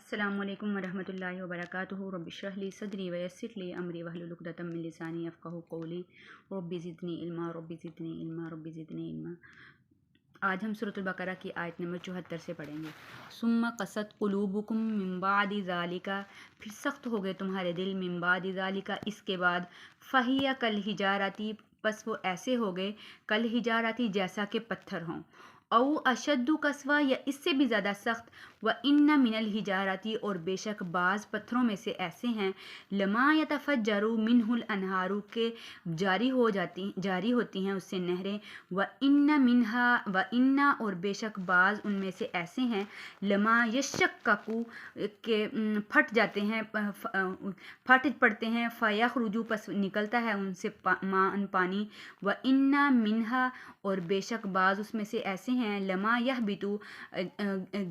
السلام علیکم ورحمۃ اللہ وبرکاتہ۔ رب اشرح لی صدری ویسر لی امری واحلل عقدۃ من لسانی یفقہوا قولی۔ رب زدنی علما رب زدنی علما رب زدنی علما۔ آج ہم سورۃ البقرہ کی آیت نمبر 74 سے پڑھیں گے۔ ثم قست قلوبکم من بعد ذالک، پھر سخت ہو گئے تمہارے دل، من بعد ذالک، اس کے بعد، فہی کالحجارۃ، پس وہ ایسے ہو گئے، کالحجارۃ، جیسا کہ پتھر ہوں، او اشد قسوہ، یا اس سے بھی زیادہ سخت، وان من الحجارۃ، اور بے شک بعض پتھروں میں سے ایسے ہیں، لما یتفجر منہ الانہار، کے جاری ہوتی ہیں اس سے نہریں، وان، اور بے شک بعض ان میں سے ایسے ہیں، لما یشقق، کے پھٹ جاتے ہیں، پھٹ پڑتے ہیں، فیخرج، پس نکلتا ہے ان سے پانی، وان منہا، اور بے شک بعض اس میں سے ایسے ہیں، لما یہبط،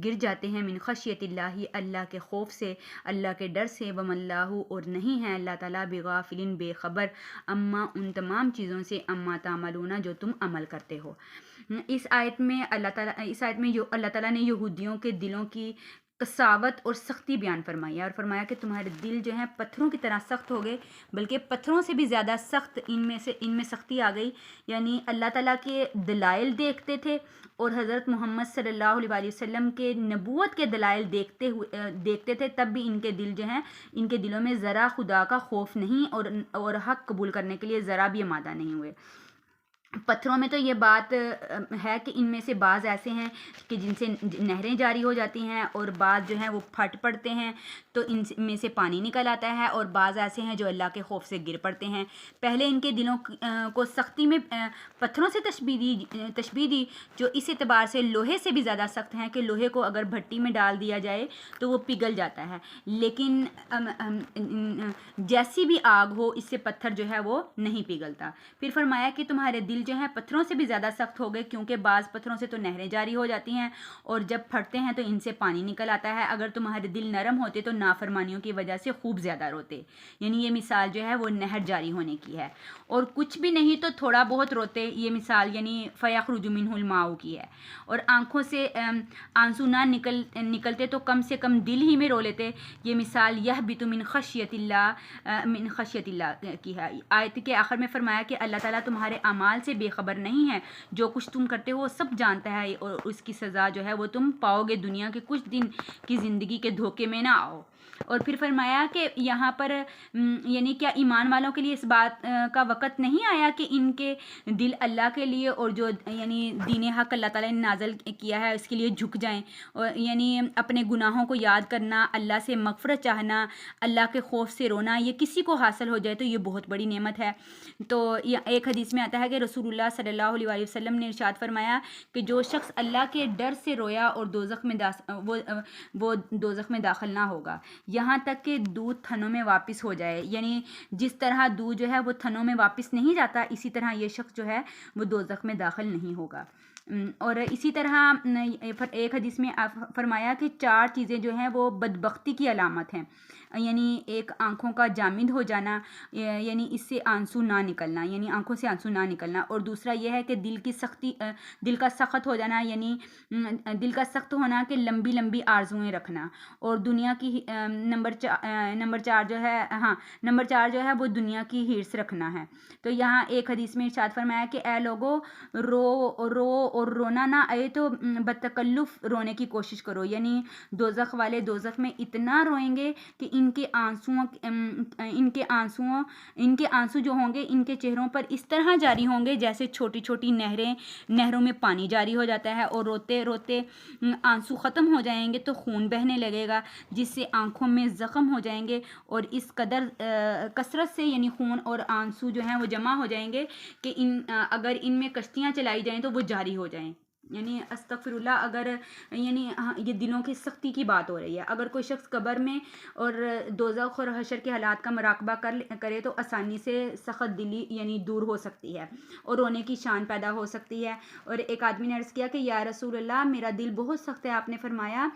گر جاتے ہیں، من خشیت اللہ، اللہ کے خوف سے، اللہ کے ڈر سے، وما اللہ، اور نہیں ہے اللہ تعالیٰ، بغافل، بے خبر، اما، ان تمام چیزوں سے، اما تعملون، جو تم عمل کرتے ہو۔ اس آیت میں اللہ تعالیٰ نے یہودیوں کے دلوں کی قساوت اور سختی بیان فرمائی ہے، اور فرمایا کہ تمہارے دل جو ہیں پتھروں کی طرح سخت ہو گئے، بلکہ پتھروں سے بھی زیادہ سخت ان میں سختی آ گئی، یعنی اللہ تعالیٰ کے دلائل دیکھتے تھے، اور حضرت محمد صلی اللہ علیہ وسلم کے نبوت کے دلائل دیکھتے تھے، تب بھی ان کے دل جو ہیں، ان کے دلوں میں ذرا خدا کا خوف نہیں، اور حق قبول کرنے کے لیے ذرا بھی آمادہ نہیں ہوئے۔ پتھروں میں تو یہ بات ہے کہ ان میں سے بعض ایسے ہیں کہ جن سے نہریں جاری ہو جاتی ہیں، اور بعض جو ہیں وہ پھٹ پڑتے ہیں تو ان میں سے پانی نکل آتا ہے، اور بعض ایسے ہیں جو اللہ کے خوف سے گر پڑتے ہیں۔ پہلے ان کے دلوں کو سختی میں پتھروں سے تشبیہ دی، جو اس اعتبار سے لوہے سے بھی زیادہ سخت ہیں کہ لوہے کو اگر بھٹی میں ڈال دیا جائے تو وہ پگھل جاتا ہے، لیکن جیسی بھی آگ ہو اس سے پتھر جو ہے وہ نہیں پگھلتا۔ پھر فرمایا کہ تمہارے دل جو ہیں پتھروں سے بھی زیادہ سخت ہو گئے، کیونکہ بعض پتھروں سے تو نہریں جاری ہو جاتی ہیں، اور جب پھٹتے ہیں تو ان سے پانی نکل آتا ہے۔ اگر تمہارے دل نرم ہوتے تو نافرمانیوں کی وجہ سے خوب زیادہ روتے، یعنی یہ مثال جو ہے وہ نہر جاری ہونے کی ہے، اور کچھ بھی نہیں تو تھوڑا بہت روتے، یہ مثال یعنی فیخرج منہ الماء کی ہے، اور آنکھوں سے آنسو نہ نکلتے تو کم سے کم دل ہی میں رو لیتے، یہ مثال یہبط من خشیت اللہ کی ہے۔ آیت کے آخر میں فرمایا کہ اللہ تعالیٰ تمہارے اعمال سے بے خبر نہیں ہے، جو کچھ تم کرتے ہو سب جانتا ہے، اور اس کی سزا جو ہے وہ تم پاؤ گے، دنیا کے کچھ دن کی زندگی کے دھوکے میں نہ آؤ۔ اور پھر فرمایا کہ یہاں پر یعنی کیا ایمان والوں کے لیے اس بات کا وقت نہیں آیا کہ ان کے دل اللہ کے لیے، اور جو یعنی دین حق اللہ تعالیٰ نے نازل کیا ہے اس کے لیے جھک جائیں، اور یعنی اپنے گناہوں کو یاد کرنا، اللہ سے مغفرت چاہنا، اللہ کے خوف سے رونا، یہ کسی کو حاصل ہو جائے تو یہ بہت بڑی نعمت ہے۔ تو ایک حدیث میں آتا ہے کہ رسول اللہ صلی اللہ علیہ وسلم نے ارشاد فرمایا کہ جو شخص اللہ کے ڈر سے رویا اور وہ دوزخ میں داخل نہ ہوگا، یہاں تک کہ دودھ تھنوں میں واپس ہو جائے، یعنی جس طرح دودھ جو ہے وہ تھنوں میں واپس نہیں جاتا، اسی طرح یہ شخص جو ہے وہ دوزخ میں داخل نہیں ہوگا۔ اور اسی طرح ایک حدیث میں فرمایا کہ 4 چیزیں جو ہیں وہ بدبختی کی علامت ہیں، یعنی ایک آنکھوں کا جامد ہو جانا، یعنی اس سے آنسو نہ نکلنا، یعنی آنکھوں سے آنسو نہ نکلنا، اور دوسرا یہ ہے کہ دل کا سخت ہو جانا، یعنی دل کا سخت ہونا کہ لمبی لمبی آرزوئیں رکھنا، اور دنیا کی نمبر 4 جو ہے وہ دنیا کی ہرس رکھنا ہے۔ تو یہاں ایک حدیث میں ارشاد فرمایا کہ اے لوگو، رو اور رونا نہ آئے تو بتکلف رونے کی کوشش کرو، یعنی دوزخ والے دوزخ میں اتنا روئیں گے کہ ان کے آنسو جو ہوں گے ان کے چہروں پر اس طرح جاری ہوں گے جیسے چھوٹی چھوٹی نہروں میں پانی جاری ہو جاتا ہے، اور روتے روتے آنسو ختم ہو جائیں گے تو خون بہنے لگے گا، جس سے آنکھوں میں زخم ہو جائیں گے، اور اس قدر کثرت سے یعنی خون اور آنسو جو ہیں وہ جمع ہو جائیں گے کہ اگر ان میں کشتیاں چلائی جائیں تو وہ جاری ہو جائیں، یعنی استغفر اللہ، اگر یعنی یہ دلوں کی سختی کی بات ہو رہی ہے۔ اگر کوئی شخص قبر میں اور دوزخ اور حشر کے حالات کا مراقبہ کرے تو آسانی سے سخت دلی یعنی دور ہو سکتی ہے، اور رونے کی شان پیدا ہو سکتی ہے۔ اور ایک آدمی نے عرض کیا کہ یا رسول اللہ، میرا دل بہت سخت ہے۔ آپ نے فرمایا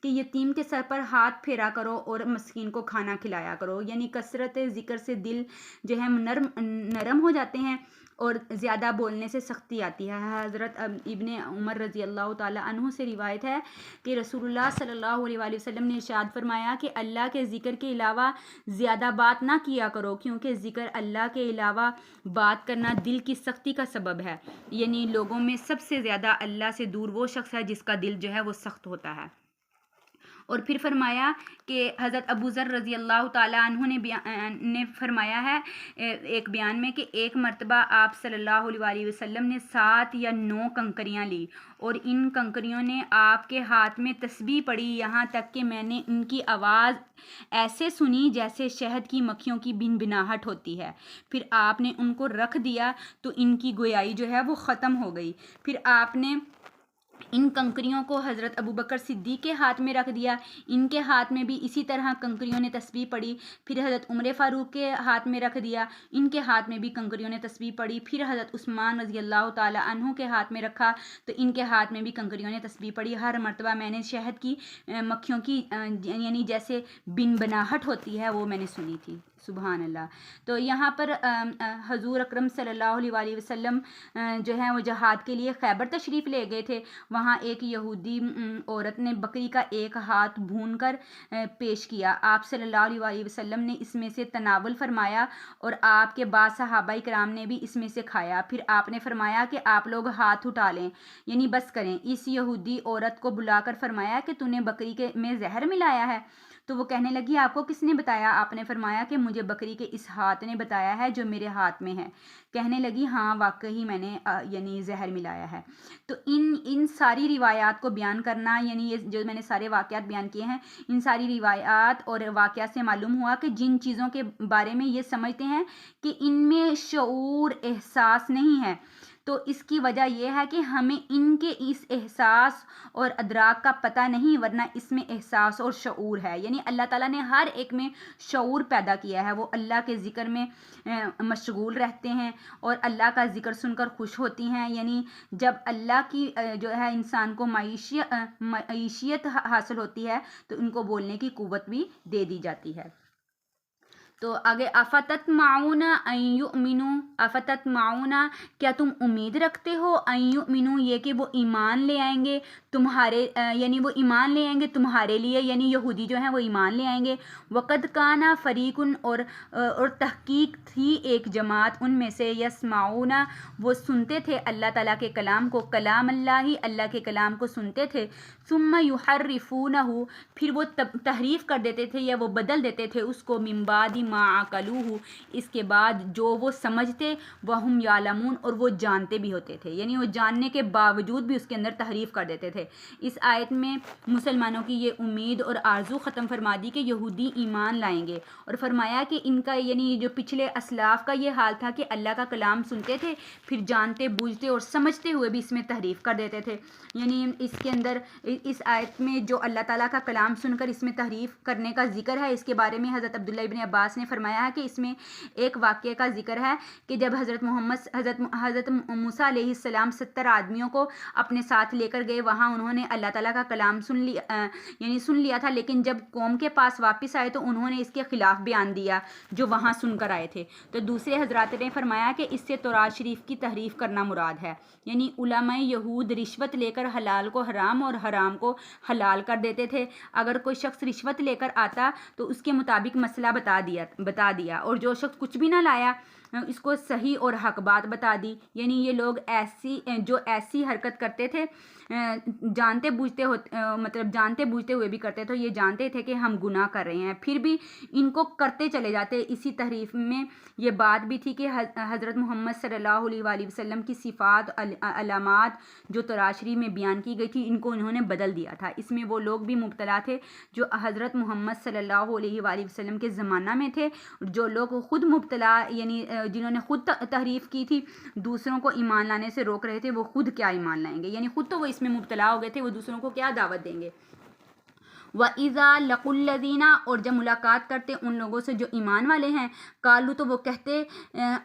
کہ یتیم کے سر پر ہاتھ پھیرا کرو اور مسکین کو کھانا کھلایا کرو، یعنی کثرت ذکر سے دل جو ہے نرم ہو جاتے ہیں، اور زیادہ بولنے سے سختی آتی ہے۔ حضرت ابن عمر رضی اللہ تعالیٰ عنہ سے روایت ہے کہ رسول اللہ صلی اللہ علیہ وآلہ وسلم نے ارشاد فرمایا کہ اللہ کے ذکر کے علاوہ زیادہ بات نہ کیا کرو، کیونکہ ذکر اللہ کے علاوہ بات کرنا دل کی سختی کا سبب ہے، یعنی لوگوں میں سب سے زیادہ اللہ سے دور وہ شخص ہے جس کا دل جو ہے وہ سخت ہوتا ہے۔ اور پھر فرمایا کہ حضرت ابو ذر رضی اللہ تعالیٰ عنہ نے فرمایا ہے ایک بیان میں کہ ایک مرتبہ آپ صلی اللہ علیہ وآلہ وسلم نے 7 یا 9 کنکریاں لی اور ان کنکریوں نے آپ کے ہاتھ میں تسبیح پڑھی، یہاں تک کہ میں نے ان کی آواز ایسے سنی جیسے شہد کی مکھیوں کی بنبناہٹ ہوتی ہے۔ پھر آپ نے ان کو رکھ دیا تو ان کی گویائی جو ہے وہ ختم ہو گئی۔ پھر آپ نے ان کنکریوں کو حضرت ابوبکر صدیق کے ہاتھ میں رکھ دیا، ان کے ہاتھ میں بھی اسی طرح کنکریوں نے تسبیح پڑھی۔ پھر حضرت عمر فاروق کے ہاتھ میں رکھ دیا، ان کے ہاتھ میں بھی کنکریوں نے تسبیح پڑھی۔ پھر حضرت عثمان رضی اللہ تعالیٰ عنہ کے ہاتھ میں رکھا تو ان کے ہاتھ میں بھی کنکریوں نے تسبیح پڑھی۔ ہر مرتبہ میں نے شہد کی مکھیوں کی یعنی جیسے بنبناہٹ ہوتی ہے وہ میں نے سنی تھی۔ سبحان اللہ۔ تو یہاں پر حضور اکرم صلی اللہ علیہ وآلہ وسلم جو ہے وہ جہاد کے لیے خیبر تشریف لے گئے تھے۔ وہاں ایک یہودی عورت نے بکری کا ایک ہاتھ بھون کر پیش کیا، آپ صلی اللہ علیہ وآلہ وسلم نے اس میں سے تناول فرمایا اور آپ کے بعض صحابہ کرام نے بھی اس میں سے کھایا۔ پھر آپ نے فرمایا کہ آپ لوگ ہاتھ اٹھا لیں، یعنی بس کریں۔ اس یہودی عورت کو بلا کر فرمایا کہ تو نے بکری میں زہر ملایا ہے؟ تو وہ کہنے لگی آپ کو کس نے بتایا؟ آپ نے فرمایا کہ مجھے بکری کے اس ہاتھ نے بتایا ہے جو میرے ہاتھ میں ہے۔ کہنے لگی ہاں واقعی میں نے یعنی زہر ملایا ہے۔ تو ان ساری روایات کو بیان کرنا، یعنی یہ جو میں نے سارے واقعات بیان کیے ہیں، ان ساری روایات اور واقعات سے معلوم ہوا کہ جن چیزوں کے بارے میں یہ سمجھتے ہیں کہ ان میں شعور احساس نہیں ہے، تو اس کی وجہ یہ ہے کہ ہمیں ان کے اس احساس اور ادراک کا پتہ نہیں، ورنہ اس میں احساس اور شعور ہے۔ یعنی اللہ تعالیٰ نے ہر ایک میں شعور پیدا کیا ہے، وہ اللہ کے ذکر میں مشغول رہتے ہیں اور اللہ کا ذکر سن کر خوش ہوتی ہیں۔ یعنی جب اللہ کی جو ہے انسان کو معیشیت حاصل ہوتی ہے تو ان کو بولنے کی قوت بھی دے دی جاتی ہے۔ تو آگے افتطمعون ان یؤمنوا، افتطمعون کیا تم امید رکھتے ہو، ان یؤمنوا یہ کہ وہ ایمان لے آئیں گے تمہارے یعنی وہ ایمان لے آئیں گے تمہارے لیے، یعنی یہودی جو ہیں وہ ایمان لے آئیں گے۔ وقد کان فریق اور تحقیق تھی ایک جماعت ان میں سے، یسمعون وہ سنتے تھے اللہ تعالیٰ کے کلام کو، کلام اللہ کے کلام کو سنتے تھے، ثم یحرفونہ پھر وہ تحریف کر دیتے تھے یا وہ بدل دیتے تھے اس کو، من بعد ما عقلوہ اس کے بعد جو وہ سمجھتے، وہم یعلمون اور وہ جانتے بھی ہوتے تھے، یعنی وہ جاننے کے باوجود بھی اس کے اندر تحریف کر دیتے تھے۔ اس آیت میں مسلمانوں کی یہ امید اور آرزو ختم فرما دی کہ یہودی ایمان لائیں گے، اور فرمایا کہ ان کا یعنی جو پچھلے اسلاف کا یہ حال تھا کہ اللہ کا کلام سنتے تھے پھر جانتے بوجھتے اور سمجھتے ہوئے بھی اس میں تحریف کر دیتے تھے۔ یعنی اس کے اندر اس آیت میں جو اللہ تعالیٰ کا کلام سن کر اس میں تحریف کرنے کا ذکر ہے، اس کے بارے میں حضرت عبداللہ ابن عباس نے فرمایا ہے کہ اس میں ایک واقعے کا ذکر ہے کہ جب حضرت موسیٰ علیہ السلام 70 آدمیوں کو اپنے ساتھ لے کر گئے، وہاں انہوں نے اللہ تعالیٰ کا کلام سن لیا تھا، لیکن جب قوم کے پاس واپس آئے تو انہوں نے اس کے خلاف بیان دیا جو وہاں سن کر آئے تھے۔ تو دوسرے حضرات نے فرمایا کہ اس سے تورات شریف کی تحریف کرنا مراد ہے، یعنی علماء یہود رشوت لے کر حلال کو حرام اور حرام کو حلال کر دیتے تھے۔ اگر کوئی شخص رشوت لے کر آتا تو اس کے مطابق مسئلہ بتا دیا اور جو شخص کچھ بھی نہ لایا اس کو صحیح اور حق بات بتا دی۔ یعنی یہ لوگ ایسی حرکت کرتے تھے جانتے بوجھتے ہوئے بھی کرتے تھے، یہ جانتے تھے کہ ہم گناہ کر رہے ہیں پھر بھی ان کو کرتے چلے جاتے۔ اسی تحریف میں یہ بات بھی تھی کہ حضرت محمد صلی اللہ علیہ وآلہ وسلم کی صفات علامات جو تورات شریف میں بیان کی گئی تھی ان کو انہوں نے بدل دیا تھا۔ اس میں وہ لوگ بھی مبتلا تھے جو حضرت محمد صلی اللہ علیہ وآلہ وسلم کے زمانہ میں تھے، جو لوگ خود مبتلا یعنی جنہوں نے خود تحریف کی تھی، دوسروں کو ایمان لانے سے روک رہے تھے، وہ خود کیا ایمان لائیں گے، یعنی خود تو وہ اس میں مبتلا ہو گئے تھے، وہ دوسروں کو کیا دعوت دیں گے۔ وَإِذَا لَقُوا الَّذِينَ اور جب ملاقات کرتے ان لوگوں سے جو ایمان والے ہیں، قالوا تو وہ کہتے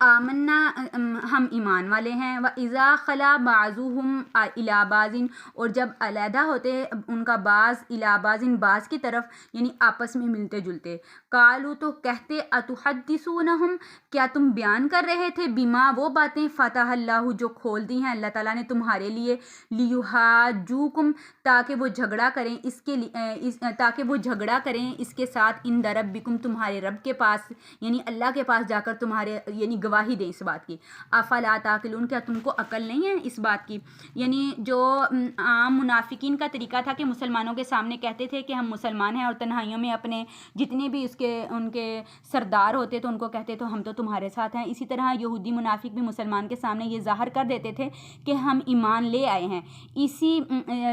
آمنا ہم ایمان والے ہیں، وَإِذَا خَلَا بَعْضُهُمْ إِلَىٰ بَعْضٍ اور جب علیحدہ ہوتے ان کا بعض إِلَىٰ بَعْضٍ بعض کی طرف یعنی آپس میں ملتے جلتے، قالوا تو کہتے أَتُحَدِّثُونَهُمْ کیا تم بیان کر رہے تھے بما وہ باتیں فتح اللہ جو کھول دی ہیں اللہ تعالیٰ نے تمہارے لیے، لیحاجوکم تاکہ وہ جھگڑا کریں تاکہ وہ جھگڑا کریں اس کے ساتھ عند ربکم تمہارے رب کے پاس، یعنی اللہ کے پاس جا کر تمہارے یعنی گواہی دیں اس بات کی۔ افلا تعقلون کیا تم کو عقل نہیں ہے اس بات کی؟ یعنی جو عام منافقین کا طریقہ تھا کہ مسلمانوں کے سامنے کہتے تھے کہ ہم مسلمان ہیں، اور تنہائیوں میں اپنے جتنے بھی ان کے سردار ہوتے تو ان کو کہتے تو ہم تو تمہارے ساتھ ہیں۔ اسی طرح یہودی منافق بھی مسلمان کے سامنے یہ ظاہر کر دیتے تھے کہ ہم ایمان لے آئے ہیں۔ اسی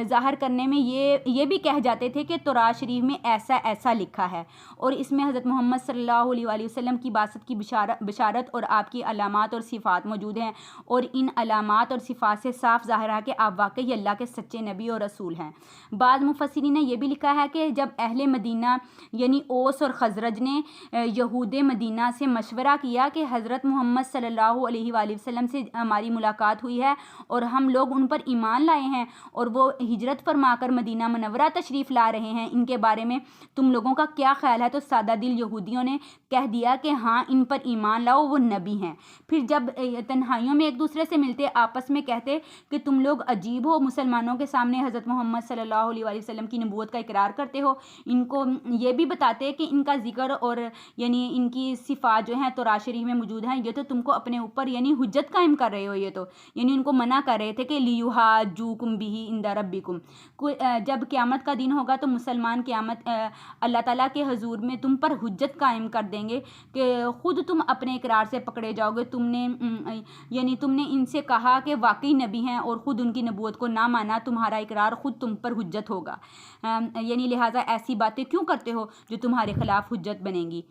ظاہر کرنے میں یہ بھی کہہ جاتے تھے کہ تورات شریف میں ایسا ایسا لکھا ہے، اور اس میں حضرت محمد صلی اللہ علیہ وآلہ وسلم کی بعثت کی بشارت اور آپ کی علامات اور صفات موجود ہیں، اور ان علامات اور صفات سے صاف ظاہر ہے کہ آپ واقعی اللہ کے سچے نبی اور رسول ہیں۔ بعض مفسرین نے یہ بھی لکھا ہے کہ جب اہل مدینہ یعنی اوس اور خزرج نے یہود مدینہ سے مشورہ کیا کہ حضرت محمد صلی اللہ علیہ وآلہ وسلم سے ہماری ملاقات ہوئی ہے اور ہم لوگ ان پر ایمان لائے ہیں اور وہ ہجرت فرما کر مدینہ منورہ تشریف لا رہے ہیں، ان کے بارے میں تم لوگوں کا کیا خیال ہے؟ تو سادہ دل یہودیوں نے کہہ دیا کہ ہاں ان پر ایمان لاؤ، وہ نبی ہیں۔ پھر جب تنہائیوں میں ایک دوسرے سے ملتے آپس میں کہتے کہ تم لوگ عجیب ہو، مسلمانوں کے سامنے حضرت محمد صلی اللہ علیہ وآلہ وسلم کی نبوت کا اقرار کرتے ہو، ان کو یہ بھی بتاتے کہ ان کا ذکر اور یعنی ان کی صفات جو ہیں تورات شریف میں موجود ہیں، یہ تو تم کو اپنے اوپر یعنی حجت قائم کر رہے ہو، یہ تو یعنی ان کو منع کر رہے تھے کہ لیحاجوکم بہ عند ربکم، جب قیامت کا دن ہوگا تو مسلمان قیامت اللہ تعالیٰ کے حضور میں تم پر حجت قائم کر دیں گے کہ خود تم اپنے اقرار سے پکڑے جاؤ گے، تم نے ان سے کہا کہ واقعی نبی ہیں اور خود ان کی نبوت کو نہ مانا، تمہارا اقرار خود تم پر حجت ہوگا، یعنی لہٰذا ایسی باتیں کیوں کرتے ہو جو تمہارے خلاف حجت بنیں گی؟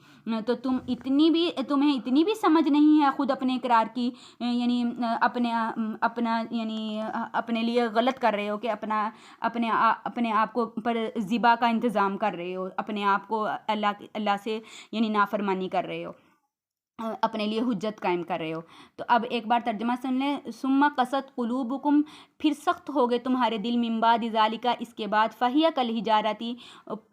تو تمہیں اتنی بھی سمجھ نہیں ہے خود اپنے اقرار کی، یعنی اپنے لیے غلط کر رہے ہو کہ اپنے آپ کو پر ذبح کا انتظام کر رہے ہو، اپنے آپ کو اللہ سے یعنی نافرمانی کر رہے ہو، اپنے لیے حجت قائم کر رہے ہو۔ تو اب ایک بار ترجمہ سن لیں۔ ثم قست قلوبکم پھر سخت ہو گئے تمہارے دل، من بعد ذالک اس کے بعد، فہی کالحجارتی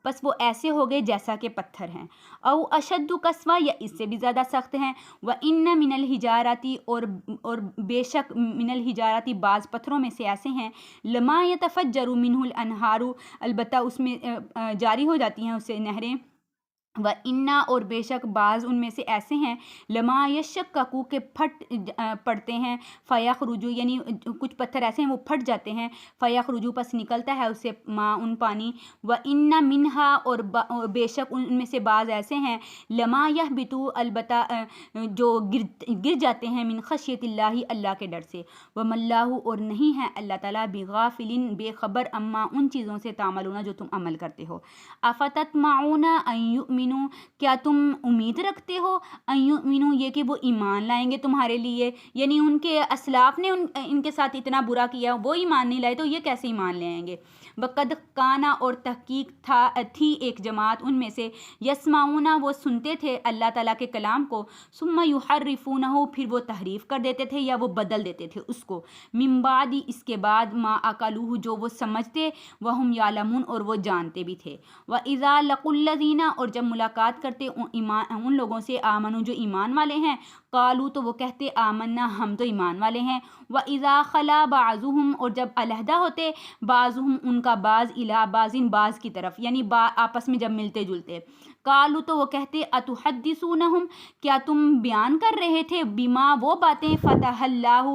پس وہ ایسے ہو گئے جیسا کہ پتھر ہیں، او اشد قسوہ یا اس سے بھی زیادہ سخت ہیں، وان من الحجارتی اور بے شک من الحجارتی بعض پتھروں میں سے ایسے ہیں، لما یتفجر منہ الانہار البتہ اس میں جاری ہو جاتی ہیں اسے نہریں، وَإِنَّا اور بے شک بعض ان میں سے ایسے ہیں، لما یشققوا کے پھٹ پڑتے ہیں، فیخرجوا یعنی کچھ پتھر ایسے ہیں وہ پھٹ جاتے ہیں، فیخرجوا پس نکلتا ہے اسے ان پانی، وَإِنَّ مِنْهَا اور بے شک ان میں سے بعض ایسے ہیں، لما یہبطوا البتہ جو گر جاتے ہیں، من خشیت اللہ اللہ کے ڈر سے، وَمَا اللَّهُ اور نہیں ہے اللہ تعالیٰ بغافل بے خبر اما ان چیزوں سے تعملون جو تم عمل کرتے ہو۔ افتطمعون ان یؤمنوا کیا تم امید رکھتے ہو ان یؤمنوا یہ کہ وہ ایمان لائیں گے تمہارے لیے، یعنی ان کے اسلاف نے ان کے ساتھ اتنا برا کیا، وہ ایمان نہیں لائے تو یہ کیسے ایمان لے آئیں گے؟ وقد کانا اور تحقیق تھی ایک جماعت ان میں سے، یسمعون وہ سنتے تھے اللہ تعالیٰ کے کلام کو، ثم یحرفونہ پھر وہ تحریف کر دیتے تھے یا وہ بدل دیتے تھے اس کو، من بعد اس کے بعد، ما عقلوہ جو وہ سمجھتے، وہم یعلمون اور وہ جانتے بھی تھے، وَإِذَا لَقُوا الَّذِينَ اور جب ملاقات کرتے ان لوگوں سے، آمنوا جو ایمان والے ہیں، قالوا تو وہ کہتے آمنا ہم تو ایمان والے ہیں، وَإِذَا خَلَا بَعْضُهُمْ اور جب علیحدہ ہوتے، بعضهم ان کا بعض، الی بعض بعض کی طرف یعنی آپس میں جب ملتے جلتے، قالوا تو وہ کہتے اتحدثونہم کیا تم بیان کر رہے تھے، بما وہ باتیں فتح اللہ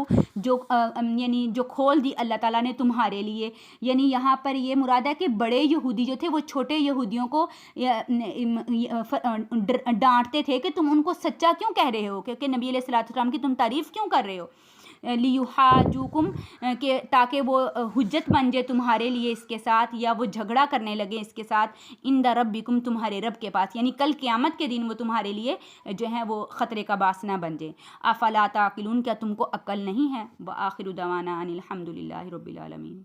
یعنی جو کھول دی اللہ تعالیٰ نے تمہارے لیے، یعنی یہاں پر یہ مراد ہے کہ بڑے یہودی جو تھے وہ چھوٹے یہودیوں کو ڈانٹتے تھے کہ تم ان کو سچا کیوں کہہ رہے ہو، کہ نبی علیہ الصلوۃ والسلام کی تم تعریف کیوں کر رہے ہو، لیحاجوکم کہ تاکہ وہ حجت بن جائے تمہارے لیے اس کے ساتھ، یا وہ جھگڑا کرنے لگے اس کے ساتھ، عند ربکم تمہارے رب کے پاس، یعنی کل قیامت کے دن وہ تمہارے لیے جو ہے وہ خطرے کا باعث نہ بن جائے۔ افلا تعقلون کیا تم کو عقل نہیں ہے؟ وآخر دعوانا ان الحمد للہ رب العالمین۔